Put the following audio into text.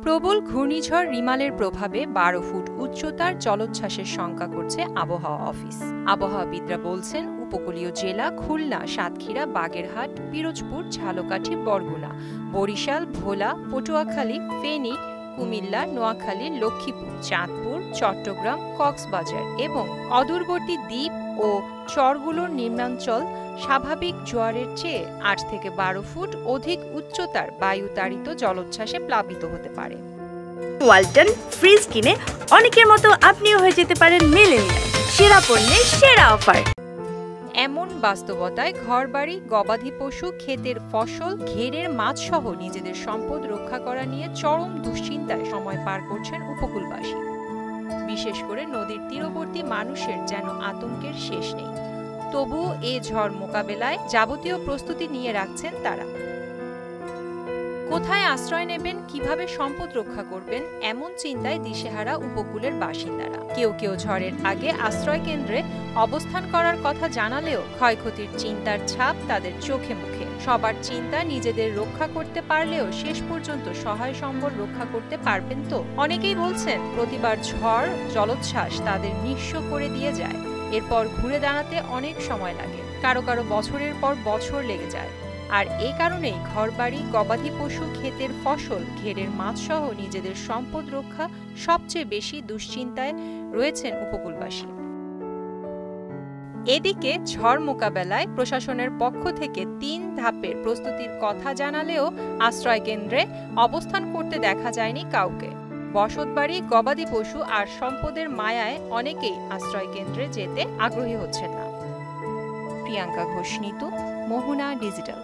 প্রবল ঘূর্ণিঝড় রিমালের প্রভাবে ১২ ফুট উচ্চতার জলোচ্ছ্বাসের শঙ্কা করছে আবহাওয়া অফিস। আবহাওয়াবিদরা বলছেন, উপকূলীয় জেলা খুলনা, সাতক্ষীরা, বাগেরহাট, পিরোজপুর, ঝালকাঠি, বরগুনা, বরিশাল, ভোলা, পটুয়াখালী, ফেনী, কুমিল্লা, নোয়াখালী, লক্ষ্মীপুর, চাঁদপুর, চট্টগ্রাম, কক্সবাজার এবং অদূরবর্তী দ্বীপ ও চরগুলোর নিম্নাঞ্চল স্বাভাবিক জোয়ারের চেয়ে ৮ থেকে ১২ ফুট অধিক উচ্চতার বায়ুতাড়িত জলোচ্ছ্বাসে প্লাবিত হতে পারে। ওয়ালটন ফ্রিজ কিনে অনেকের মতো আপনিও হয়ে যেতে পারেন মিলেনিয়াল। সেরা পণ্যের সেরা অফার। এমন বাস্তবতায় ঘরবাড়ি, গবাদি পশু, ক্ষেতের ফসল, ঘেরের মাছ সহ নিজেদের সম্পদ রক্ষা করা নিয়ে চরম দুশ্চিন্তায় সময় পার করছেন উপকূলবাসী। বিশেষ করে নদীর তীরবর্তী মানুষের যেন আতঙ্কের শেষ নেই। তবুও এ ঝড় মোকাবেলায় যাবতীয় প্রস্তুতি নিয়ে রাখছেন তারা। কোথায় আশ্রয় নেবেন, কিভাবে সম্পদ রক্ষা করবেন, এমন চিন্তায় দিশেহারা উপকূলের বাসিন্দারা। কেউ কেউ ঝড়ের আগে আশ্রয় কেন্দ্রে অবস্থান করার কথা জানালেও ক্ষয়ক্ষতির চিন্তার ছাপ তাদের চোখে মুখে। সবার চিন্তা নিজেদের রক্ষা করতে পারলেও শেষ পর্যন্ত সহায় সম্বল রক্ষা করতে পারবেন তো? অনেকেই বলছেন, প্রতিবার ঝড় জলোচ্ছ্বাস তাদের নিঃস্ব করে দিয়ে যায়। এরপর ঘুরে দাঁড়াতে অনেক সময় লাগে, কারো কারো বছরের পর বছর লেগে যায়। আর এই কারণেই ঘরবাড়ি, গবাদি পশু, ক্ষেতের ফসল, ঘেরের মাছ সহ নিজেদের সম্পদ রক্ষা সবচেয়ে বেশি দুশ্চিন্তায় রয়েছেন উপকূলবাসী। এদিকে ঝড় মোকাবেলায় প্রশাসনের পক্ষ থেকে ৩ ধাপের প্রস্তুতির কথা জানালেও আশ্রয় কেন্দ্রে অবস্থান করতে দেখা যায়নি কাউকে। বসতবাড়ি, গবাদি পশু আর সম্পদের মায়ায় অনেকেই আশ্রয় কেন্দ্রে যেতে আগ্রহী হচ্ছেন না। প্রিয়াঙ্কা ঘোষ, নিতু, মোহনা ডিজিটাল।